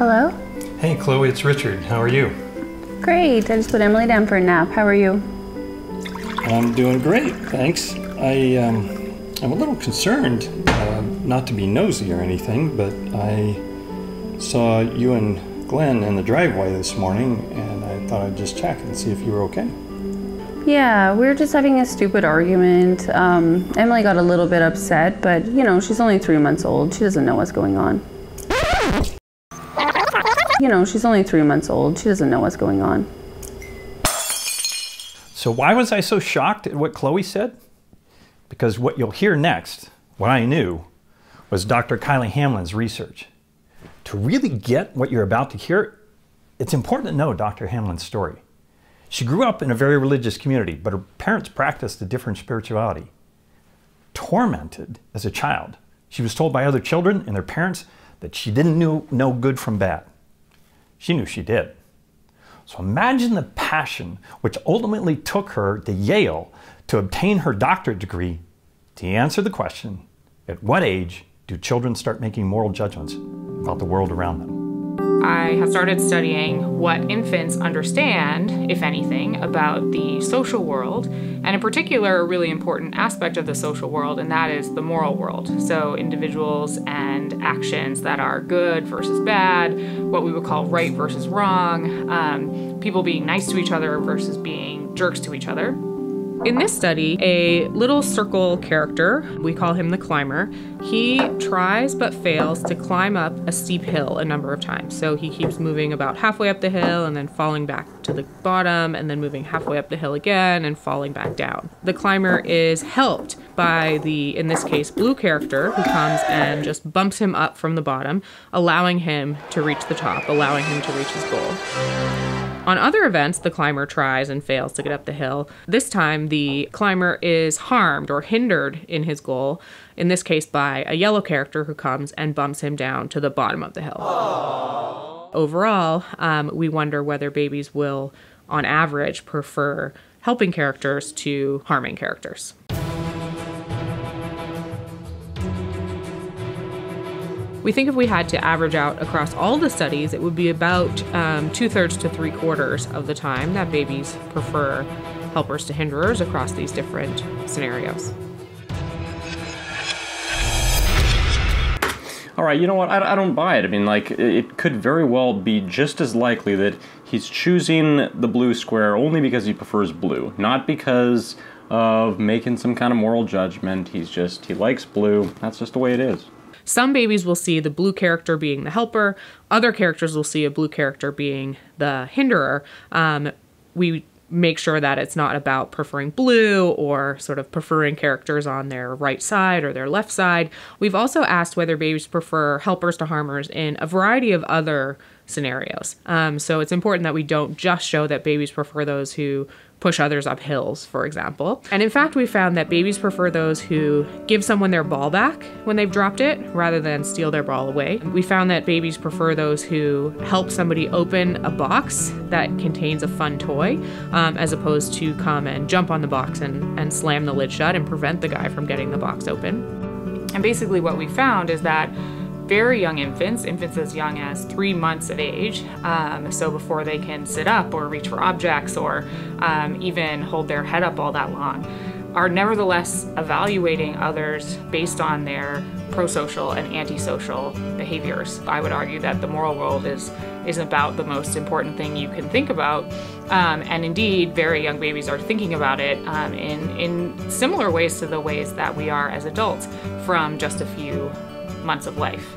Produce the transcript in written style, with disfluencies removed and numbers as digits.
Hello? Hey Chloe, it's Richard. How are you? Great. I just put Emily down for a nap. How are you? I'm doing great, thanks. I'm a little concerned, not to be nosy or anything, but I saw you and Glenn in the driveway this morning, and I thought I'd just check and see if you were okay. Yeah, we were just having a stupid argument. Emily got a little bit upset, but you know, she's only 3 months old. She doesn't know what's going on. She's only 3 months old. She doesn't know what's going on. So why was I so shocked at what Chloe said? Because what you'll hear next, what I knew, was Dr. Kiley Hamlin's research. To really get what you're about to hear, it's important to know Dr. Hamlin's story. She grew up in a very religious community, but her parents practiced a different spirituality. Tormented as a child, she was told by other children and their parents that she didn't know good from bad. She knew she did. So imagine the passion which ultimately took her to Yale to obtain her doctorate degree to answer the question, at what age do children start making moral judgments about the world around them? I have started studying what infants understand, if anything, about the social world, and in particular, a really important aspect of the social world, and that is the moral world. So individuals and actions that are good versus bad, what we would call right versus wrong, people being nice to each other versus being jerks to each other. In this study, a little circle character, we call him the climber, he tries but fails to climb up a steep hill a number of times. So he keeps moving about halfway up the hill and then falling back to the bottom and then moving halfway up the hill again and falling back down. The climber is helped by the, in this case, blue character who comes and just bumps him up from the bottom, allowing him to reach the top, allowing him to reach his goal. On other events, the climber tries and fails to get up the hill. This time, the climber is harmed or hindered in his goal, in this case by a yellow character who comes and bumps him down to the bottom of the hill. Aww. Overall, we wonder whether babies will, on average, prefer helping characters to harming characters. We think if we had to average out across all the studies, it would be about 2/3 to 3/4 of the time that babies prefer helpers to hinderers across these different scenarios. All right, you know what? I don't buy it. I mean, like, it could very well be just as likely that he's choosing the blue square only because he prefers blue, not because of making some kind of moral judgment. He likes blue. That's just the way it is. Some babies will see the blue character being the helper. Other characters will see a blue character being the hinderer. We make sure that it's not about preferring blue or sort of preferring characters on their right side or their left side. We've also asked whether babies prefer helpers to harmers in a variety of other scenarios. So it's important that we don't just show that babies prefer those who push others up hills, for example. And in fact, we found that babies prefer those who give someone their ball back when they've dropped it, rather than steal their ball away. We found that babies prefer those who help somebody open a box that contains a fun toy, as opposed to come and jump on the box and slam the lid shut and prevent the guy from getting the box open. And basically what we found is that very young infants as young as 3 months of age, so before they can sit up or reach for objects or even hold their head up all that long, are nevertheless evaluating others based on their pro-social and antisocial behaviors. I would argue that the moral world is about the most important thing you can think about, and indeed very young babies are thinking about it in similar ways to the ways that we are as adults from just a few months of life.